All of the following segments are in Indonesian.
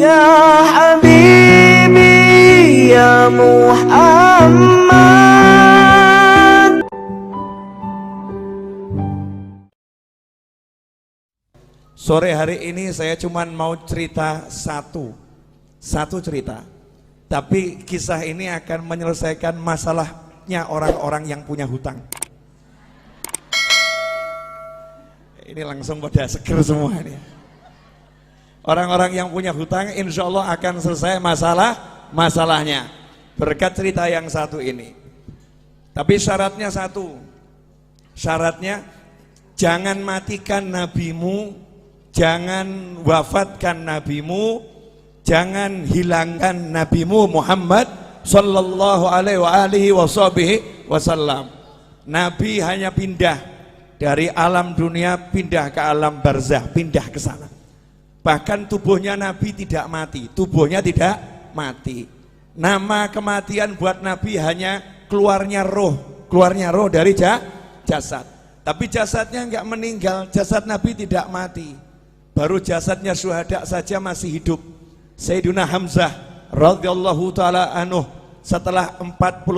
Ya Habibi ya Muhammad. Sore hari ini saya cuman mau cerita satu cerita. Tapi kisah ini akan menyelesaikan masalahnya orang-orang yang punya hutang. Ini langsung pada seger semua ini. Orang-orang yang punya hutang insya Allah akan selesai masalahnya berkat cerita yang satu ini. Tapi syaratnya satu, syaratnya jangan matikan nabimu, jangan wafatkan nabimu, jangan hilangkan nabimu Muhammad sallallahu alaihi wasallam. Nabi hanya pindah dari alam dunia, pindah ke alam barzah, pindah ke sana. Bahkan tubuhnya Nabi tidak mati, tubuhnya tidak mati. Nama kematian buat Nabi hanya keluarnya roh dari jasad. Tapi jasadnya enggak meninggal, jasad Nabi tidak mati. Baru jasadnya syuhada saja masih hidup. Sayyidina Hamzah radhiyallahu taala anhu setelah 40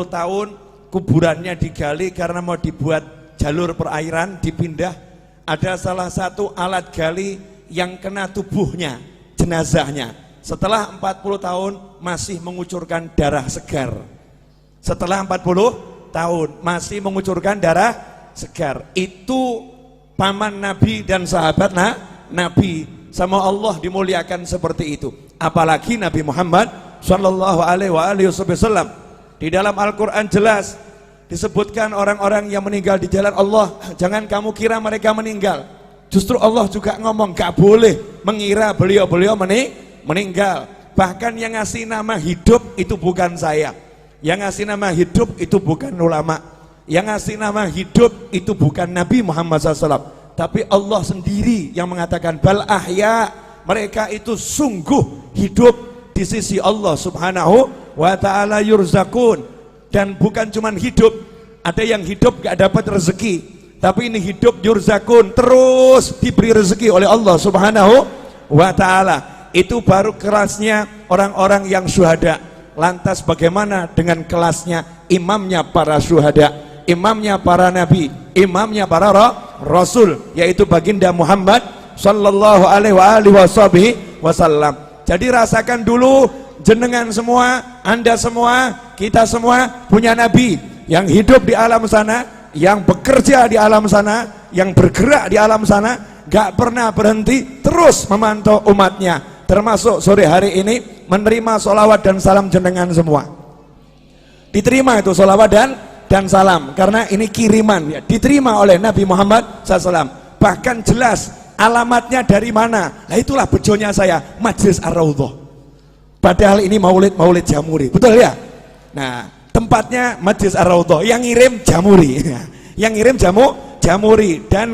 tahun kuburannya digali karena mau dibuat jalur perairan, dipindah. Ada salah satu alat gali yang kena tubuhnya, jenazahnya. Setelah 40 tahun masih mengucurkan darah segar. Setelah 40 tahun masih mengucurkan darah segar. Itu paman Nabi dan sahabat Nabi. Sama Allah dimuliakan seperti itu. Apalagi Nabi Muhammad sallallahu alaihi wasallam. Di dalam Al-Quran jelas disebutkan orang-orang yang meninggal di jalan Allah, jangan kamu kira mereka meninggal. Justru Allah juga ngomong gak boleh mengira beliau-beliau meninggal. Bahkan yang ngasih nama hidup itu bukan saya. Yang ngasih nama hidup itu bukan ulama. Yang ngasih nama hidup itu bukan Nabi Muhammad SAW. Tapi Allah sendiri yang mengatakan bal ahya, mereka itu sungguh hidup di sisi Allah subhanahu wa ta'ala yurzakun. Dan bukan cuman hidup, ada yang hidup gak dapat rezeki, tapi ini hidup yurzakun, terus diberi rezeki oleh Allah subhanahu wa ta'ala. Itu baru kelasnya orang-orang yang syuhada. Lantas bagaimana dengan kelasnya imamnya para syuhada, imamnya para nabi, imamnya para rasul, yaitu baginda Muhammad sallallahu alaihi wasallam. Jadi rasakan dulu, jenengan semua, anda semua, kita semua punya nabi yang hidup di alam sana, yang bekerja di alam sana, yang bergerak di alam sana, gak pernah berhenti, terus memantau umatnya. Termasuk sore hari ini menerima sholawat dan salam jenengan semua. Diterima itu sholawat dan salam, karena ini kiriman ya, diterima oleh Nabi Muhammad SAW. Bahkan jelas alamatnya dari mana. Nah itulah bejonya saya, Majlis Ar-Raudhah. Padahal ini maulid Jamuri, betul ya? Nah, tempatnya Majlis Ar-Raudhah, yang ngirim Jamuri. Yang ngirim Jamuri dan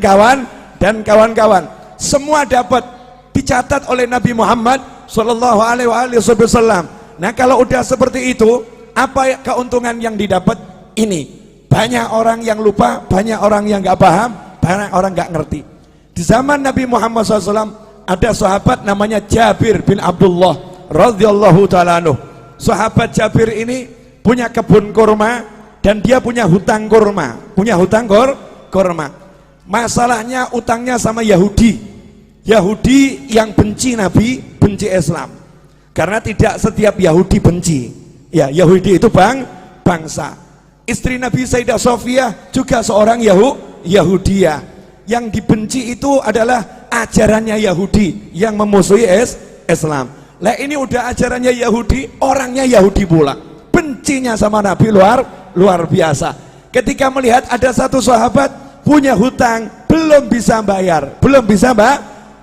kawan-kawan. Semua dapat dicatat oleh Nabi Muhammad sallallahu alaihi wasallam. Nah, kalau udah seperti itu, apa keuntungan yang didapat? Ini banyak orang yang lupa, banyak orang yang nggak paham, banyak orang nggak ngerti. Di zaman Nabi Muhammad SAW ada sahabat namanya Jabir bin Abdullah radhiyallahu ta'ala anhu. Sahabat Jabir ini punya kebun kurma dan dia punya hutang kurma, kurma. Masalahnya utangnya sama Yahudi yang benci Nabi, benci Islam. Karena tidak setiap Yahudi benci. Ya, Yahudi itu bangsa. Istri Nabi Sayyidah Sofiyah juga seorang Yahudiyah. Yang dibenci itu adalah ajarannya Yahudi yang memusuhi Islam. Lah ini udah ajarannya Yahudi, orangnya Yahudi pula. Bencinya sama Nabi luar biasa. Ketika melihat ada satu sahabat punya hutang, belum bisa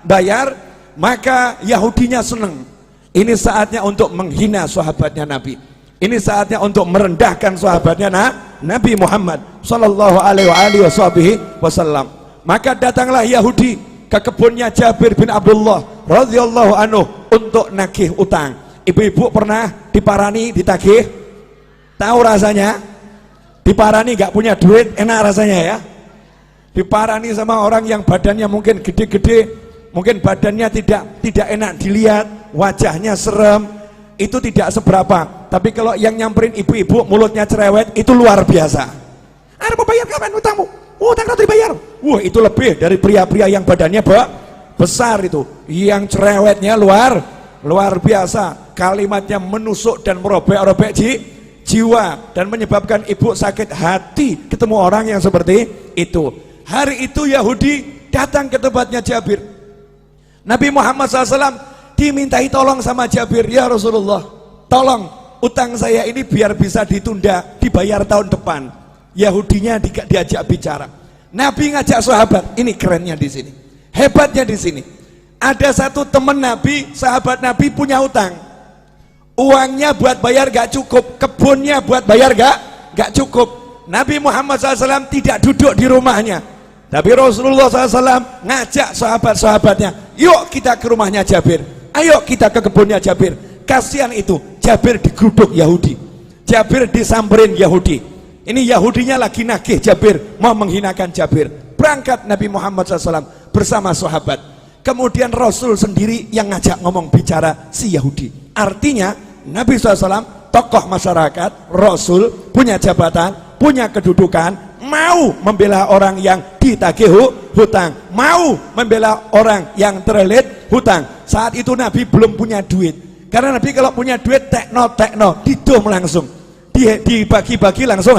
bayar, maka Yahudinya seneng. Ini saatnya untuk menghina sahabatnya Nabi. Ini saatnya untuk merendahkan sahabatnya Nabi Muhammad sallallahu alaihi wasallam. Maka datanglah Yahudi ke kebunnya Jabir bin Abdullah radhiyallahu anhu untuk nagih utang. Ibu-ibu pernah diparani, ditagih? Tahu rasanya? Diparani gak punya duit, enak rasanya ya? Diparani sama orang yang badannya mungkin gede-gede, mungkin badannya tidak enak dilihat, wajahnya serem, itu tidak seberapa. Tapi kalau yang nyamperin ibu-ibu mulutnya cerewet, itu luar biasa. Mau bayar kapan utangmu? Utang ratu dibayar. Wah, itu lebih dari pria-pria yang badannya besar itu. Yang cerewetnya luar biasa. Kalimatnya menusuk dan merobek-robek jiwa dan menyebabkan ibu sakit hati ketemu orang yang seperti itu. Hari itu Yahudi datang ke tempatnya Jabir. Nabi Muhammad SAW dimintai tolong sama Jabir, ya Rasulullah, tolong utang saya ini biar bisa ditunda, dibayar tahun depan. Yahudinya diajak bicara. Nabi ngajak sahabat, ini kerennya di sini, hebatnya di sini. Ada satu teman Nabi, sahabat Nabi punya utang. Uangnya buat bayar gak cukup, kebunnya buat bayar gak cukup. Nabi Muhammad SAW tidak duduk di rumahnya, tapi Rasulullah SAW ngajak sahabat-sahabatnya, yuk kita ke rumahnya Jabir, ayo kita ke kebunnya Jabir. Kasihan itu, Jabir digeruduk Yahudi, Jabir disamperin Yahudi. Ini Yahudinya lagi nagih Jabir, mau menghinakan Jabir. Berangkat Nabi Muhammad SAW bersama sahabat. Kemudian Rasul sendiri yang ngajak ngomong bicara si Yahudi. Artinya Nabi SAW tokoh masyarakat, Rasul punya jabatan, punya kedudukan, mau membela orang yang ditagih hutang, mau membela orang yang terlilit hutang. Saat itu Nabi belum punya duit, karena Nabi kalau punya duit tekno didom langsung, dibagi-bagi langsung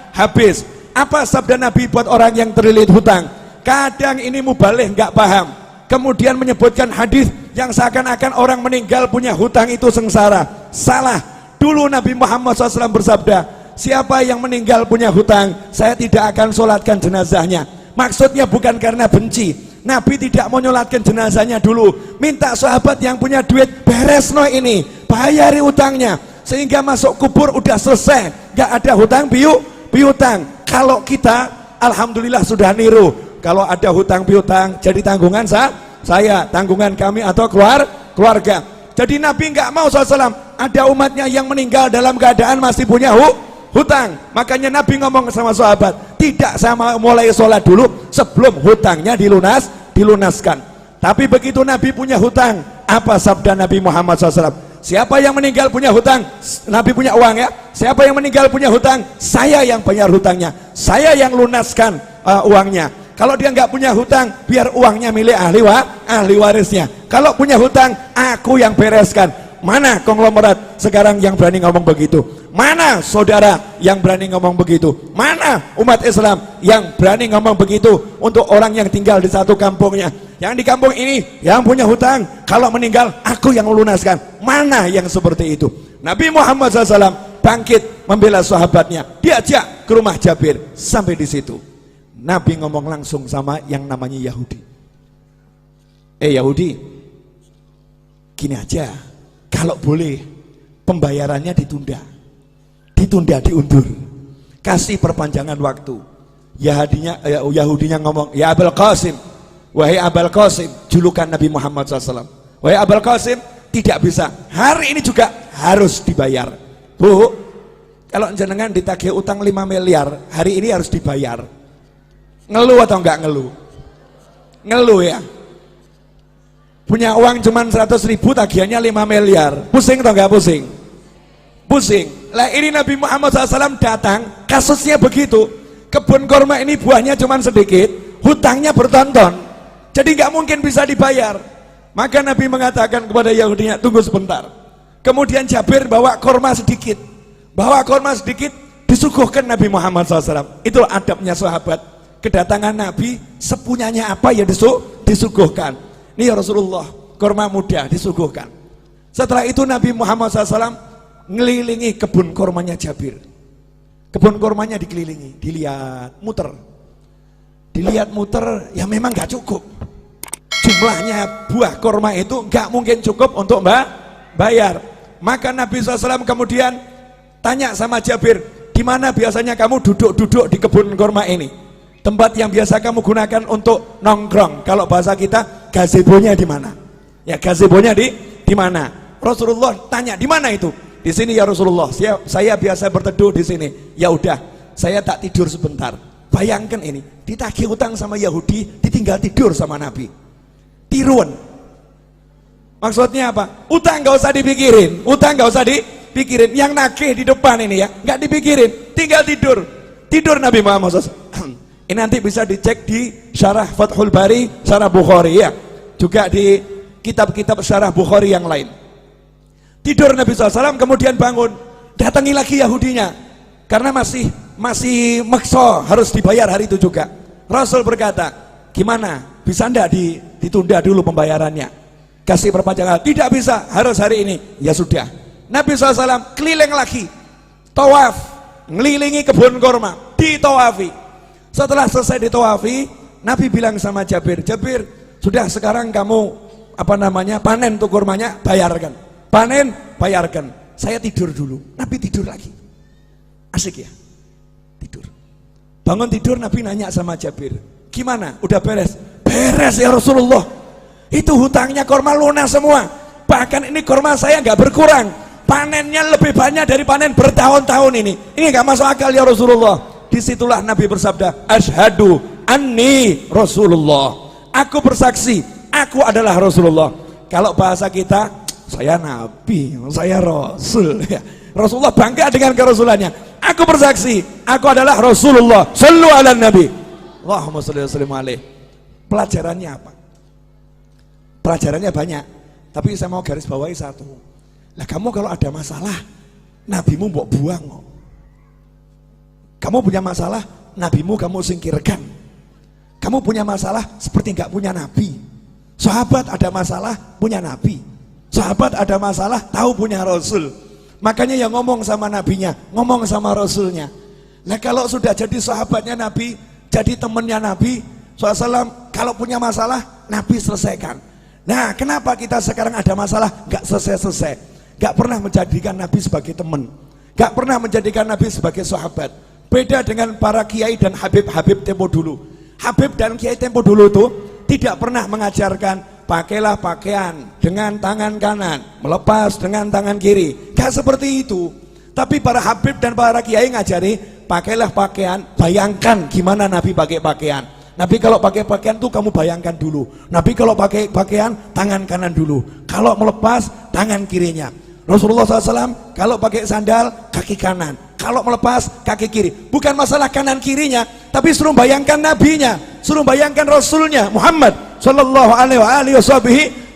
habis. Apa sabda Nabi buat orang yang terlilit hutang? Kadang ini mubalih nggak paham, kemudian menyebutkan hadis yang seakan-akan orang meninggal punya hutang itu sengsara. Salah. Dulu Nabi Muhammad SAW bersabda, siapa yang meninggal punya hutang, saya tidak akan sholatkan jenazahnya. Maksudnya bukan karena benci, Nabi tidak mau nyolatkan jenazahnya dulu, minta sahabat yang punya duit, beres no ini, bayari hutangnya, sehingga masuk kubur udah selesai, gak ada hutang piutang. Kalau kita alhamdulillah sudah niru, kalau ada hutang piutang jadi tanggungan saya, tanggungan kami atau keluarga. Jadi Nabi nggak mau SAW ada umatnya yang meninggal dalam keadaan masih punya hutang. Makanya Nabi ngomong sama sahabat, tidak sama mulai sholat dulu sebelum hutangnya dilunaskan. Tapi begitu Nabi punya hutang, apa sabda Nabi Muhammad SAW? Siapa yang meninggal punya hutang, Nabi punya uang ya, siapa yang meninggal punya hutang, saya yang bayar hutangnya, saya yang lunaskan uangnya. Kalau dia nggak punya hutang, biar uangnya milik ahli warisnya. Kalau punya hutang, aku yang bereskan. Mana konglomerat sekarang yang berani ngomong begitu? Mana saudara yang berani ngomong begitu? Mana umat Islam yang berani ngomong begitu untuk orang yang tinggal di satu kampungnya? Yang di kampung ini yang punya hutang, kalau meninggal aku yang melunaskan. Mana yang seperti itu? Nabi Muhammad SAW bangkit membela sahabatnya, diajak ke rumah Jabir. Sampai di situ Nabi ngomong langsung sama yang namanya Yahudi. Yahudi, gini aja, kalau boleh pembayarannya ditunda, diundur, kasih perpanjangan waktu. Yahudinya ngomong, ya Abul Qasim, wahai Abul Qasim, julukan Nabi Muhammad SAW, wahai Abul Qasim, tidak bisa, hari ini juga harus dibayar. Bu, kalau jenengan ditagih utang 5 miliar, hari ini harus dibayar. Ngeluh atau enggak ngeluh? Ngeluh ya. Punya uang cuman 100.000, tagihannya 5 miliar. Pusing atau enggak pusing? Pusing. Lah ini Nabi Muhammad SAW datang, kasusnya begitu. Kebun kurma ini buahnya cuman sedikit, hutangnya bertonton, jadi enggak mungkin bisa dibayar. Maka Nabi mengatakan kepada Yahudinya, tunggu sebentar. Kemudian Jabir bawa kurma sedikit, disuguhkan Nabi Muhammad SAW. Itulah adabnya sahabat. Kedatangan Nabi, sepunyanya apa ya disuguhkan. Ini ya Rasulullah, kurma muda disuguhkan. Setelah itu Nabi Muhammad SAW ngelilingi kebun kurmanya Jabir. Kebun kurmanya dikelilingi, dilihat muter, ya memang gak cukup. Jumlahnya buah kurma itu gak mungkin cukup untuk bayar. Maka Nabi SAW kemudian tanya sama Jabir, di mana biasanya kamu duduk-duduk di kebun kurma ini? Tempat yang biasa kamu gunakan untuk nongkrong. Kalau bahasa kita, gazebonya di mana? Ya, gazebonya di mana? Rasulullah tanya, di mana itu? Di sini ya Rasulullah. Saya biasa berteduh di sini. Ya udah, saya tak tidur sebentar. Bayangkan ini, ditagih utang sama Yahudi, ditinggal tidur sama Nabi. Tiruan. Maksudnya apa? Utang nggak usah dipikirin, utang nggak usah dipikirin. Yang nagih di depan ini ya, nggak dipikirin, tinggal tidur. Tidur Nabi Muhammad SAW. Ini nanti bisa dicek di Syarah Fathul Bari, Syarah Bukhari ya. Juga di kitab-kitab Syarah Bukhari yang lain. Tidur Nabi SAW, kemudian bangun. Datangi lagi Yahudinya. Karena masih maksa harus dibayar hari itu juga. Rasul berkata, gimana? Bisa enggak ditunda dulu pembayarannya? Kasih perpanjangan. Tidak bisa, harus hari ini. Ya sudah. Nabi SAW keliling lagi. Tawaf. Ngelilingi kebun kurma. Ditawafi. Setelah selesai ditawafi, Nabi bilang sama Jabir, Jabir, sudah sekarang kamu panen tuh kurmanya, bayarkan. Panen, bayarkan. Saya tidur dulu. Nabi tidur lagi. Asik ya? Tidur. Bangun tidur, Nabi nanya sama Jabir, gimana? Udah beres? Beres ya Rasulullah. Itu hutangnya kurma lunas semua. Bahkan ini kurma saya nggak berkurang. Panennya lebih banyak dari panen bertahun-tahun ini. Ini nggak masuk akal ya Rasulullah. Disitulah Nabi bersabda, Ashhadu anni Rasulullah. Aku bersaksi, aku adalah Rasulullah. Kalau bahasa kita, saya Nabi, saya Rasul. Rasulullah bangga dengan kerasulannya. Aku bersaksi, aku adalah Rasulullah. Sallu ala Nabi. Allahumma shalli wa sallim alaih. Pelajarannya apa? Pelajarannya banyak, tapi saya mau garis bawahi satu. Lah kamu kalau ada masalah, nabimu mbok buang. Kamu punya masalah, nabimu kamu singkirkan. Kamu punya masalah seperti nggak punya nabi. Sahabat ada masalah, punya nabi. Sahabat ada masalah, tahu punya Rasul. Makanya yang ngomong sama nabinya, ngomong sama Rasulnya. Nah kalau sudah jadi sahabatnya Nabi, jadi temennya Nabi SAW, kalau punya masalah, Nabi selesaikan. Nah kenapa kita sekarang ada masalah, nggak selesai-selesai, nggak pernah menjadikan Nabi sebagai teman, nggak pernah menjadikan Nabi sebagai sahabat. Beda dengan para kiai dan habib-habib tempo dulu. Habib dan kiai tempo dulu tuh tidak pernah mengajarkan pakailah pakaian dengan tangan kanan, melepas dengan tangan kiri. Gak seperti itu. Tapi para habib dan para kiai ngajari pakailah pakaian, bayangkan gimana Nabi pakai pakaian. Nabi kalau pakai pakaian tuh kamu bayangkan dulu. Nabi kalau pakai pakaian tangan kanan dulu. Kalau melepas tangan kirinya. Rasulullah SAW kalau pakai sandal kaki kanan, kalau melepas kaki kiri. Bukan masalah kanan kirinya, tapi suruh bayangkan nabinya, suruh bayangkan Rasulnya Muhammad Sallallahu Alaihi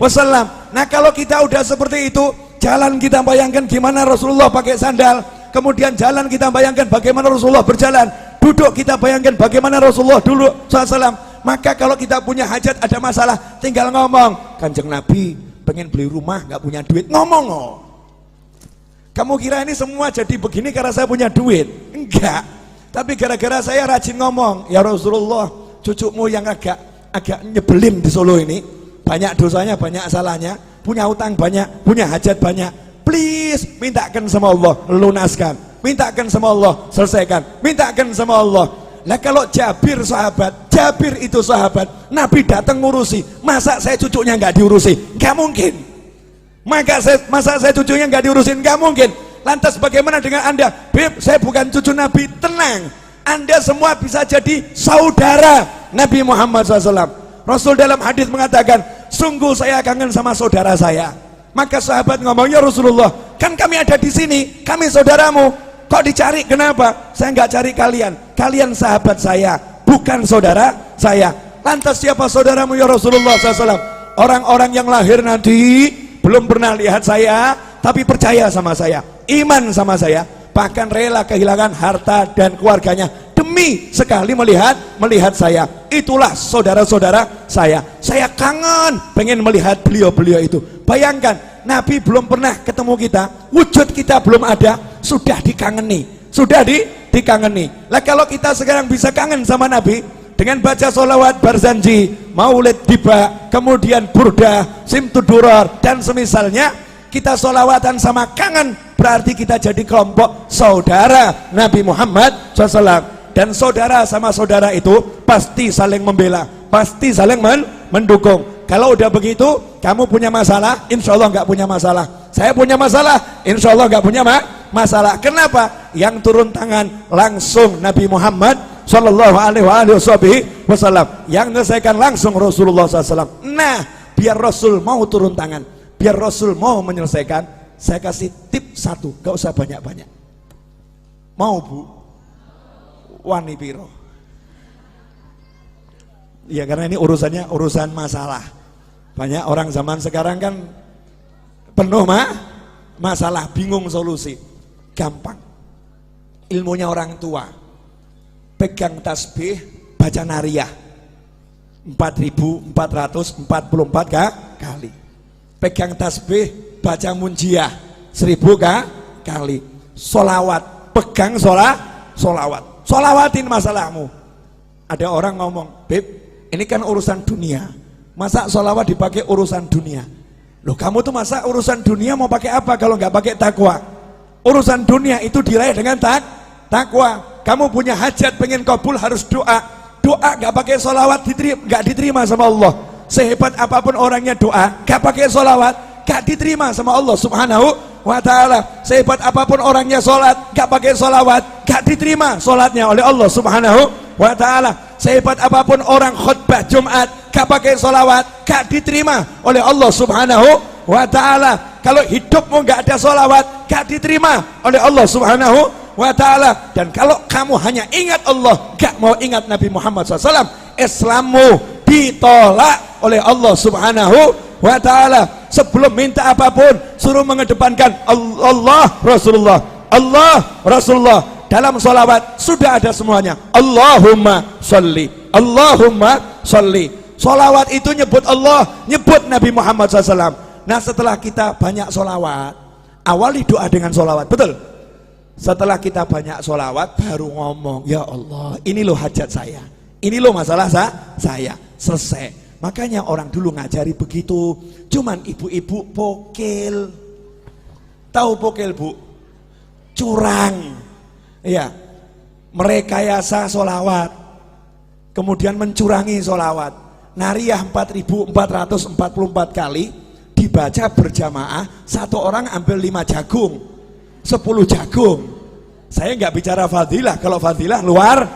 Wasallam. Nah kalau kita udah seperti itu, jalan kita bayangkan gimana Rasulullah pakai sandal, kemudian jalan kita bayangkan bagaimana Rasulullah berjalan, duduk kita bayangkan bagaimana Rasulullah dulu SAW. Maka kalau kita punya hajat, ada masalah, tinggal ngomong, Kanjeng Nabi pengen beli rumah nggak punya duit, ngomong. Oh. Kamu kira ini semua jadi begini karena saya punya duit? Enggak. Tapi gara-gara saya rajin ngomong, ya Rasulullah, cucumu yang agak nyebelin di Solo ini, banyak dosanya, banyak salahnya, punya utang banyak, punya hajat banyak. Please, mintakan sama Allah, lunaskan. Mintakan sama Allah, selesaikan. Mintakan sama Allah. Nah kalau Jabir sahabat, Jabir itu sahabat, Nabi datang ngurusi, masa saya cucunya nggak diurusi? Nggak mungkin. Masa saya cucunya nggak diurusin? Nggak mungkin. Lantas bagaimana dengan Anda? Beb, saya bukan cucu Nabi. Tenang, Anda semua bisa jadi saudara Nabi Muhammad SAW. Rasul dalam hadis mengatakan, sungguh saya kangen sama saudara saya. Maka sahabat ngomong, ya Rasulullah, kan kami ada di sini, kami saudaramu. Kok dicari? Kenapa? Saya nggak cari kalian. Kalian sahabat saya, bukan saudara saya. Lantas siapa saudaramu ya Rasulullah SAW? Orang-orang yang lahir nanti belum pernah lihat saya, tapi percaya sama saya, iman sama saya, bahkan rela kehilangan harta dan keluarganya demi sekali melihat saya. Itulah saudara-saudara saya. Saya kangen pengen melihat beliau-beliau itu. Bayangkan, Nabi belum pernah ketemu kita, wujud kita belum ada, sudah dikangeni, dikangeni. Lah kalau kita sekarang bisa kangen sama Nabi dengan baca sholawat Barzanji, Maulid Tiba, kemudian Burdah, Simtudurar dan semisalnya, kita sholawatan sama kangen, berarti kita jadi kelompok saudara Nabi Muhammad SAW. Dan saudara sama saudara itu pasti saling membela, pasti saling mendukung. Kalau udah begitu, kamu punya masalah, insya Allah nggak punya masalah. Saya punya masalah, insya Allah nggak punya masalah. Kenapa? Yang turun tangan langsung Nabi Muhammad Sallallahu Alaihi Wasallam, yang menyelesaikan langsung Rasulullah SAW. Nah, biar Rasul mau turun tangan, biar Rasul mau menyelesaikan, saya kasih tip satu, gak usah banyak-banyak. Mau Bu? Wani piro? Ya karena ini urusannya urusan masalah. Banyak orang zaman sekarang kan penuh masalah, bingung solusi. Gampang. Ilmunya orang tua. Pegang tasbih, baca nariyah 4.444 kali. Pegang tasbih, baca munjiah 1.000 kali. Solawat, pegang solawat. Solawatin masalahmu. Ada orang ngomong, Beb, ini kan urusan dunia. Masa solawat dipakai urusan dunia? Loh, kamu tuh masa urusan dunia mau pakai apa kalau nggak pakai takwa? Urusan dunia itu diraih dengan takwa. Kamu punya hajat pengen kabul harus doa. Doa nggak pakai solawat nggak diterima sama Allah. Sehebat apapun orangnya doa, nggak pakai solawat nggak diterima sama Allah Subhanahu wa ta'ala. Sehebat apapun orangnya sholat, nggak pakai solawat nggak diterima sholatnya oleh Allah Subhanahu wa ta'ala. Sehebat apapun orang khutbah Jumat, gak pakai solawat, gak diterima oleh Allah Subhanahu wa ta'ala. Kalau hidupmu gak ada solawat, gak diterima oleh Allah Subhanahu wa ta'ala. Dan kalau kamu hanya ingat Allah, gak mau ingat Nabi Muhammad SAW, Islammu ditolak oleh Allah Subhanahu wa ta'ala. Sebelum minta apapun, suruh mengedepankan Allah Rasulullah, Allah Rasulullah. Dalam sholawat sudah ada semuanya. Allahumma sholli, Allahumma sholli. Sholawat itu nyebut Allah, nyebut Nabi Muhammad SAW. Nah setelah kita banyak sholawat, awali doa dengan sholawat, betul? Setelah kita banyak sholawat, baru ngomong, ya Allah, ini loh hajat saya, ini loh masalah saya, selesai. Makanya orang dulu ngajari begitu. Cuman ibu-ibu pokil. Tahu pokil Bu? Curang. Ya, merekayasa solawat, kemudian mencurangi solawat. Nariyah 4.444 kali dibaca berjamaah, satu orang ambil 5 jagung, 10 jagung. Saya nggak bicara fadilah, kalau fadilah luar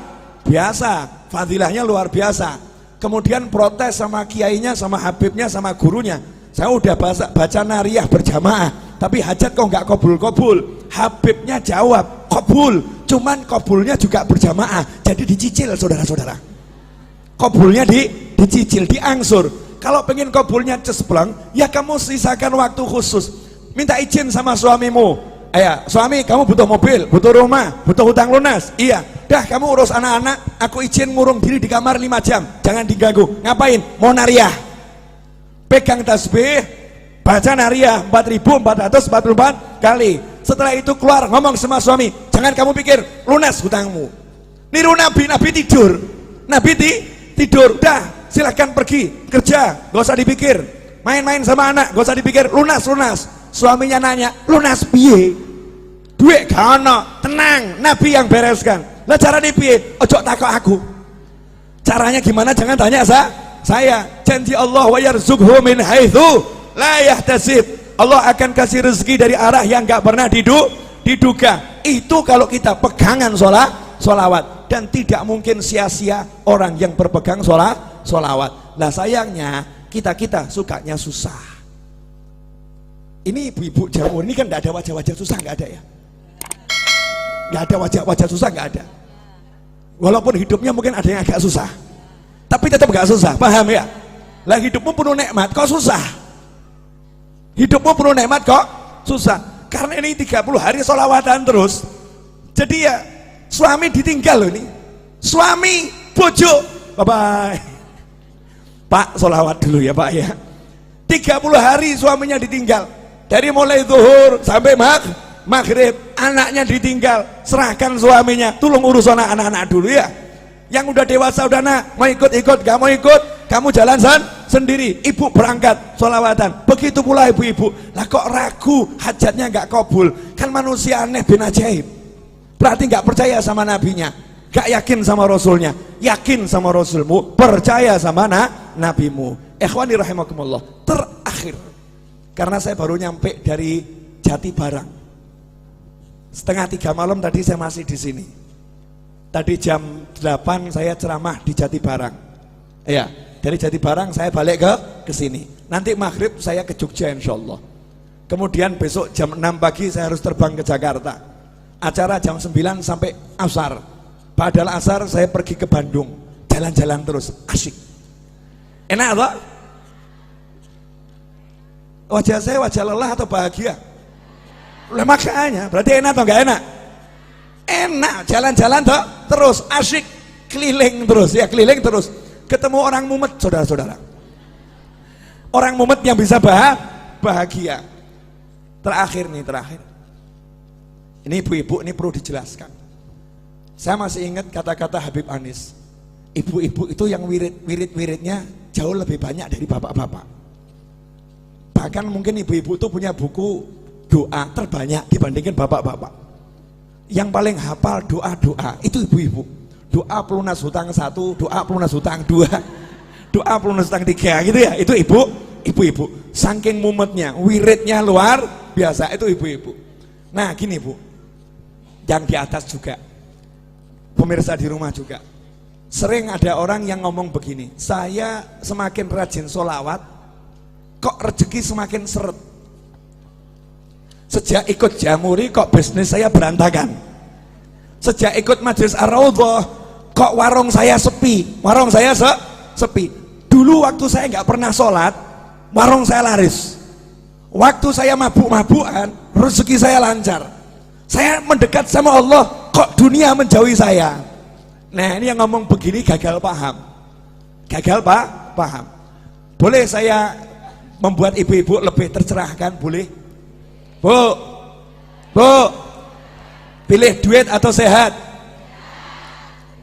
biasa, fadilahnya luar biasa. Kemudian protes sama kiainya, sama habibnya, sama gurunya. Saya udah baca nariyah berjamaah, tapi hajat kok nggak kabul-kabul. Habibnya jawab kabul, cuman kabulnya juga berjamaah, jadi dicicil saudara-saudara. Kabulnya dicicil, diangsur. Kalau pengen kabulnya cespleng, ya kamu sisakan waktu khusus. Minta izin sama suamimu. Ya, suami kamu butuh mobil, butuh rumah, butuh hutang lunas. Iya, dah kamu urus anak-anak, aku izin ngurung diri di kamar 5 jam, jangan diganggu. Ngapain? Mau nariyah. Pegang tasbih, baca nariyah 4.444 kali. Setelah itu keluar ngomong sama suami, jangan kamu pikir lunas hutangmu. Niru Nabi, Nabi tidur. Nabi tidur, dah silahkan pergi kerja, gak usah dipikir. Main-main sama anak, gak usah dipikir, lunas. Suaminya nanya, lunas piye? Duit gak ono, tenang, Nabi yang bereskan. Lah cara piye? Ojo takok aku. Caranya gimana? Jangan tanya saya. Janji Allah wa yarzuqhu min haitsu la yahtasib. Allah akan kasih rezeki dari arah yang gak pernah diduga. Itu kalau kita pegangan sholawat. Dan tidak mungkin sia-sia orang yang berpegang sholawat. Nah sayangnya kita sukanya susah. Ini ibu-ibu Jawa ini kan gak ada wajah-wajah susah, gak ada ya. Gak ada wajah-wajah susah, gak ada. Walaupun hidupnya mungkin ada yang agak susah, tapi tetap gak susah, paham ya? Lah hidupmu penuh nikmat kok susah. Hidupmu penuh nikmat kok susah. Karena ini 30 hari sholawatan terus. Jadi ya suami ditinggal loh ini. Suami, bojo, bye-bye. Pak sholawat dulu ya Pak ya. 30 hari suaminya ditinggal. Dari mulai zuhur sampai maghrib, anaknya ditinggal. Serahkan suaminya, tolong urus anak-anak dulu ya. Yang udah dewasa udah nak, mau ikut, gak mau ikut, kamu jalan sendiri. Ibu berangkat sholawatan. Begitu pula ibu-ibu. Lah kok ragu, hajatnya gak kabul? Kan manusia aneh bin ajaib. Berarti gak percaya sama nabinya, gak yakin sama rasulnya. Yakin sama rasulmu, percaya sama nabimu. Ikhwani rahimakumullah. Terakhir, karena saya baru nyampe dari Jati Barang, 2:30 malam tadi saya masih di sini. Tadi jam 8 saya ceramah di Jati Barang. Ya, Dari Jatibarang saya balik ke sini. Nanti maghrib saya ke Jogja insya Allah. Kemudian besok jam 6 pagi saya harus terbang ke Jakarta. Acara jam 9 sampai asar. Padahal asar saya pergi ke Bandung. Jalan-jalan terus, asyik. Enak atau? Wajah saya wajah lelah atau bahagia? Lah makanya, berarti enak atau enggak enak? Enak, jalan-jalan toh, terus asyik, keliling terus ya, keliling terus. Ketemu orang mumet, saudara-saudara. Orang mumet yang bisa bahagia. Terakhir. Ini ibu-ibu, ini perlu dijelaskan. Saya masih ingat kata-kata Habib Anis. Ibu-ibu itu yang wirid-wiridnya jauh lebih banyak dari bapak-bapak. Bahkan mungkin ibu-ibu itu punya buku doa terbanyak dibandingkan bapak-bapak. Yang paling hafal doa-doa itu ibu-ibu. Doa pelunas hutang 1, doa pelunas hutang 2, doa pelunas hutang 3 gitu ya. Itu ibu-ibu. Saking mumetnya, wiridnya luar biasa, itu ibu-ibu. Nah gini Bu, yang di atas juga, pemirsa di rumah juga, sering ada orang yang ngomong begini, saya semakin rajin sholawat, kok rezeki semakin seret. Sejak ikut Jamuri kok bisnis saya berantakan. Sejak ikut Majelis Ar-Raudhah kok warung saya sepi. Warung saya sepi. Dulu waktu saya nggak pernah sholat, warung saya laris. Waktu saya mabuk-mabukan, rezeki saya lancar. Saya mendekat sama Allah, kok dunia menjauhi saya. Nah ini yang ngomong begini gagal paham. Gagal paham. Boleh saya membuat ibu-ibu lebih tercerahkan? Boleh? Bu, pilih duit atau sehat?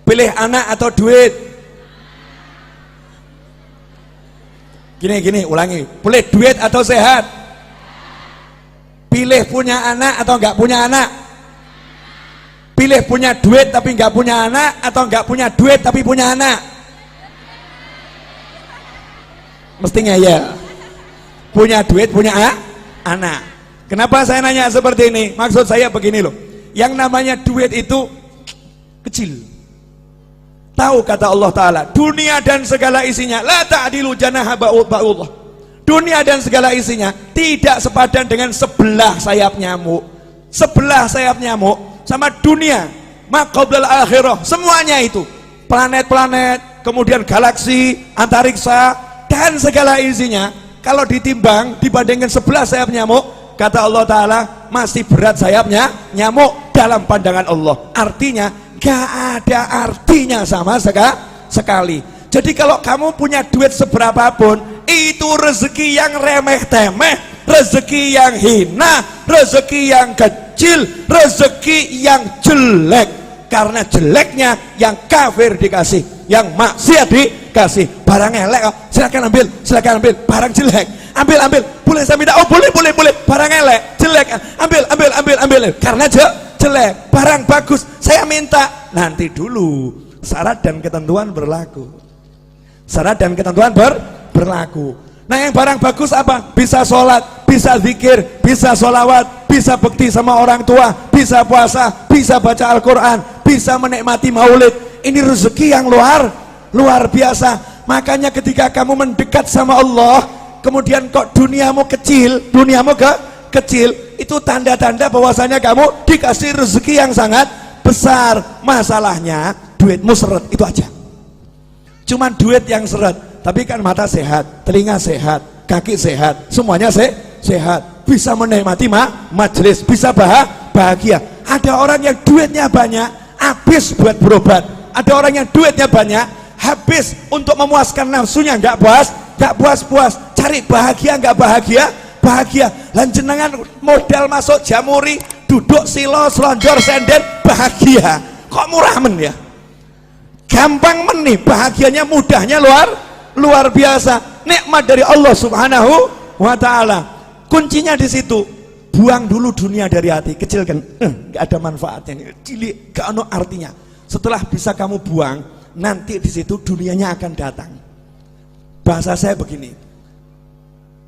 Pilih anak atau duit? Gini, ulangi. Pilih duit atau sehat? Pilih punya anak atau enggak punya anak? Pilih punya duit tapi enggak punya anak atau enggak punya duit tapi punya anak? Mestinya ya. Punya duit, punya anak. Kenapa saya nanya seperti ini? Maksud saya begini loh. Yang namanya duit itu kecil. Tahu kata Allah Ta'ala, dunia dan segala isinya la ta'dilu janaha ba'udullah. Dunia dan segala isinya tidak sepadan dengan sebelah sayap nyamuk. Sebelah sayap nyamuk sama dunia, maqablal akhirah, semuanya itu. Planet-planet, kemudian galaksi, antariksa, dan segala isinya, kalau ditimbang dibandingkan sebelah sayap nyamuk, kata Allah Ta'ala, masih berat sayapnya nyamuk dalam pandangan Allah. Artinya gak ada artinya sama sekali. Jadi kalau kamu punya duit seberapapun, itu rezeki yang remeh-temeh, rezeki yang hina, rezeki yang kecil, rezeki yang jelek. Karena jeleknya yang kafir dikasih, yang maksiat dikasih. Barang elek, silakan ambil, barang jelek, ambil, boleh saya minta? Oh boleh, barang elek, jelek, ambil, karena jelek. Barang bagus, saya minta. Nanti dulu, syarat dan ketentuan berlaku. Syarat dan ketentuan berlaku. Nah yang barang bagus apa? Bisa sholat, bisa zikir, bisa sholawat, bisa bekti sama orang tua, bisa puasa, bisa baca Al-Quran, bisa menikmati maulid. Ini rezeki yang luar biasa. Makanya ketika kamu mendekat sama Allah, kemudian kok duniamu kecil, kecil, itu tanda-tanda bahwasanya kamu dikasih rezeki yang sangat besar. Masalahnya duitmu seret, itu aja. Cuman duit yang seret, tapi kan mata sehat, telinga sehat, kaki sehat, semuanya sehat, bisa menikmati majelis, bisa bahagia. Ada orang yang duitnya banyak, habis buat berobat. Ada orang yang duitnya banyak, habis untuk memuaskan nafsunya, nggak puas, cari bahagia, nggak bahagia. Lanjenengan modal masuk Jamuri, duduk silo, selonjor, senden, bahagia. Kok murah men ya? Gampang men nih, bahagianya, mudahnya luar biasa. Nikmat dari Allah Subhanahu wa Ta'ala. Kuncinya di situ. Buang dulu dunia dari hati, kecilkan, nggak ada manfaatnya, cilik, gak ada artinya. Setelah bisa kamu buang, nanti di situ dunianya akan datang. Bahasa saya begini,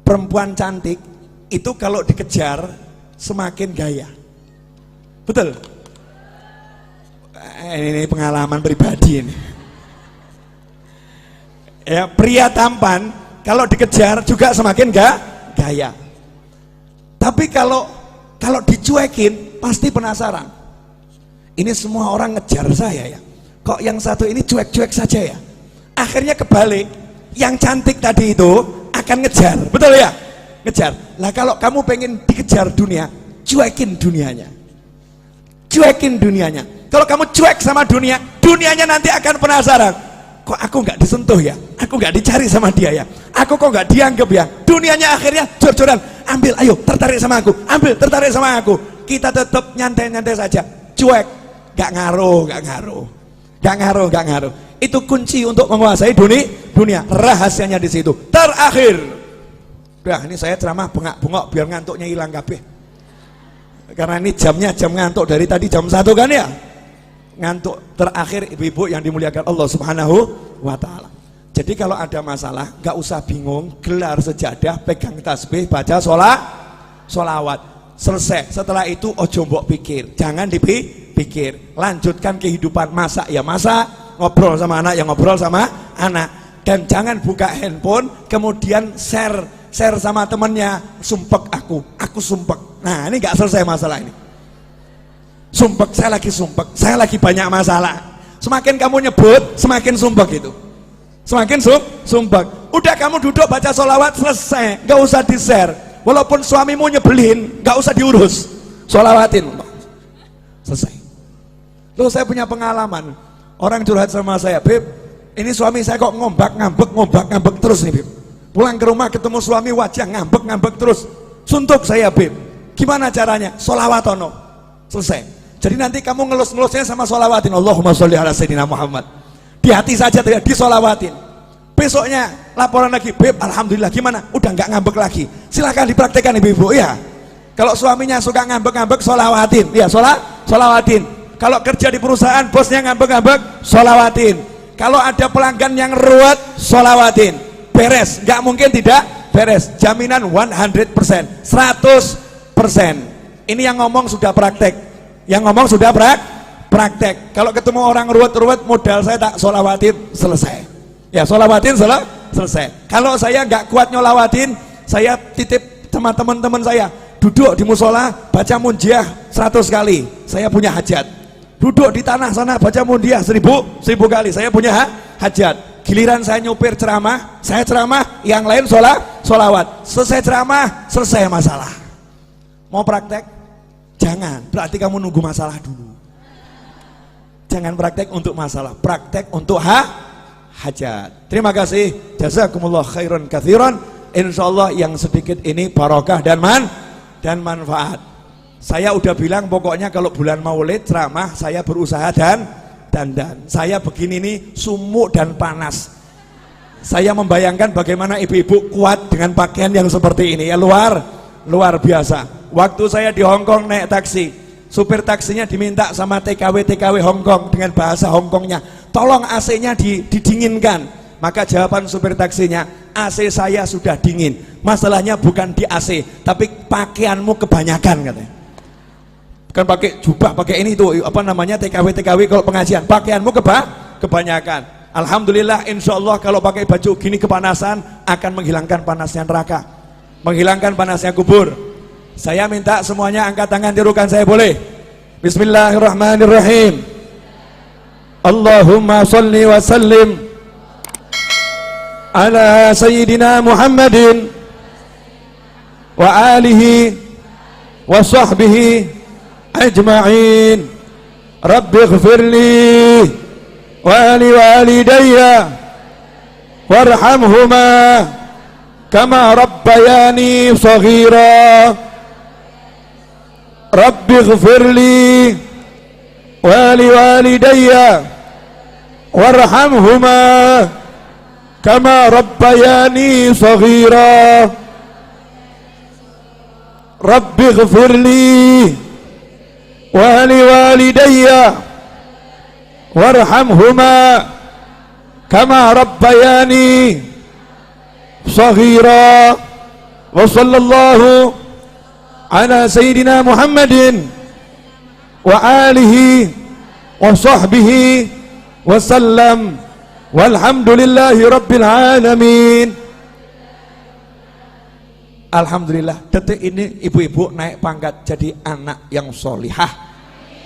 perempuan cantik itu kalau dikejar semakin gaya. Betul? Ini pengalaman pribadi ini. Ya, pria tampan kalau dikejar juga semakin gaya. Tapi kalau dicuekin pasti penasaran. Ini semua orang ngejar saya ya. Kok yang satu ini cuek-cuek saja ya? Akhirnya kebalik. Yang cantik tadi itu akan ngejar, betul ya? Ngejar. Lah kalau kamu pengen dikejar dunia, cuekin dunianya. Cuekin dunianya. Kalau kamu cuek sama dunia, dunianya nanti akan penasaran. Kok aku nggak disentuh ya? Aku nggak dicari sama dia ya? Aku kok nggak dianggap ya? Dunianya akhirnya jor-joran. Ambil, ayo, tertarik sama aku. Ambil, tertarik sama aku. Kita tetap nyantai-nyantai saja. Cuek, nggak ngaruh. Itu kunci untuk menguasai dunia. Rahasianya di situ. Terakhir. Udah, ini saya ceramah bengak-bengok biar ngantuknya hilang kabeh. Karena ini jamnya jam ngantuk dari tadi jam 1 kan ya? Ngantuk. Terakhir ibu-ibu yang dimuliakan Allah Subhanahu wa taala. Jadi kalau ada masalah, nggak usah bingung, gelar sejadah, pegang tasbih, baca sholawat. Selesai. Setelah itu ojo mbok pikir, jangan dipikir. Lanjutkan kehidupan, masak ya masak, ngobrol sama anak ya ngobrol sama anak. Dan jangan buka handphone kemudian share sama temennya, sumpek aku sumpek. Nah, ini nggak selesai masalah ini. Sumpek, saya lagi banyak masalah. Semakin kamu nyebut, semakin sumpek itu. Semakin sumpek. Udah kamu duduk baca sholawat, selesai, nggak usah di share. Walaupun suamimu nyebelin, nggak usah diurus, sholawatin, selesai. Loh, saya punya pengalaman, orang curhat sama saya, Beb, ini suami saya kok ngambek terus nih, Beb. Pulang ke rumah ketemu suami wajah ngambek terus, suntuk saya, Beb. Gimana caranya? Sholawatono, selesai. Jadi nanti kamu ngelus-ngelusnya sama sholawatin, Allahumma sholli ala sayyidina Muhammad. Di hati saja tidak disolawatin. Besoknya laporan lagi, Beb, alhamdulillah gimana? Udah nggak ngambek lagi. Silahkan dipraktekkan ibu-ibu ya. Kalau suaminya suka ngambek-ngambek, sholawatin, ya sholawatin. Kalau kerja di perusahaan bosnya ngambek-ngambek, sholawatin. Kalau ada pelanggan yang ruwet, sholawatin. Beres, nggak mungkin tidak beres. Jaminan 100%, 100%. Ini yang ngomong sudah praktek. Yang ngomong sudah praktek. Kalau ketemu orang ruwet-ruwet, modal saya tak sholawatin, selesai. Ya, sholawatin selesai. Kalau saya nggak kuat nyolawatin, saya titip sama teman-teman saya, duduk di musola baca munjiah 100 kali, saya punya hajat. Duduk di tanah sana baca munjiah 1000 kali, saya punya hajat. Giliran saya nyupir ceramah, saya ceramah, yang lain sholawat. Selesai ceramah, selesai masalah. Mau praktek? Jangan, berarti kamu nunggu masalah dulu. Jangan praktek untuk masalah, praktek untuk hajat. Terima kasih, jazakumullah khairan katsiran. Insyaallah yang sedikit ini barokah dan manfaat. Saya udah bilang pokoknya kalau bulan Maulid ceramah saya berusaha dan saya begini nih sumuk dan panas. Saya membayangkan bagaimana ibu-ibu kuat dengan pakaian yang seperti ini ya, luar biasa. Waktu saya di Hongkong naik taksi, supir taksinya diminta sama TKW Hongkong dengan bahasa Hongkongnya, tolong AC-nya didinginkan. Maka jawaban supir taksinya, AC saya sudah dingin. Masalahnya bukan di AC, tapi pakaianmu kebanyakan katanya. Bukan pakai jubah, pakai ini tuh apa namanya TKW kalau pengajian, pakaianmu kebanyakan. Alhamdulillah, insya Allah kalau pakai baju gini kepanasan akan menghilangkan panasnya neraka, menghilangkan panasnya kubur. Saya minta semuanya angkat tangan, tirukan saya boleh? Bismillahirrahmanirrahim. Allahumma salli wa sallim ala sayyidina Muhammadin wa alihi wa sahbihi ajma'in. Rabbi ighfirli wa li walidayya warhamhuma kama rabbayani saghira. Rabbi ighfirli wa li walidayya warhamhuma kama rabbayani saghira. Rabbi ighfirli wa li walidayya warhamhuma kama rabbayani saghira. Wa sallallahu ala sayyidina Muhammadin wa alihi wa sahbihi wa sallam. Walhamdulillahi rabbil alamin. Alhamdulillah, detik ini ibu-ibu naik pangkat jadi anak yang solihah.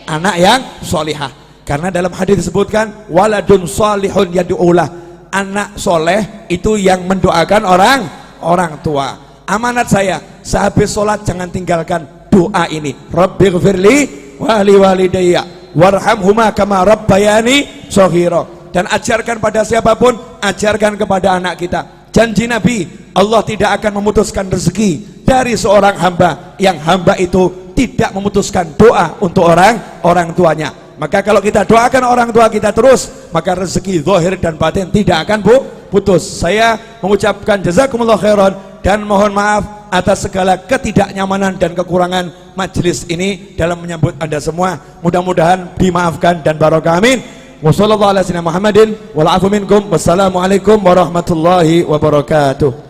Anak yang solihah. Karena dalam hadis disebutkan waladun solihun yad'ulah. Anak soleh itu yang mendoakan orang tua. Amanat saya, sehabis sholat jangan tinggalkan doa ini. Rabbighfirli wali walidayya warhamhuma kama rabbayani shaghira. Dan ajarkan pada siapapun, ajarkan kepada anak kita. Janji Nabi, Allah tidak akan memutuskan rezeki dari seorang hamba yang hamba itu tidak memutuskan doa untuk orang tuanya. Maka kalau kita doakan orang tua kita terus, maka rezeki zahir dan batin tidak akan putus. Saya mengucapkan jazakumullah khairan dan mohon maaf atas segala ketidaknyamanan dan kekurangan majelis ini dalam menyambut Anda semua. Mudah-mudahan dimaafkan dan barokah, amin. Wassalamualaikum warahmatullahi wabarakatuh.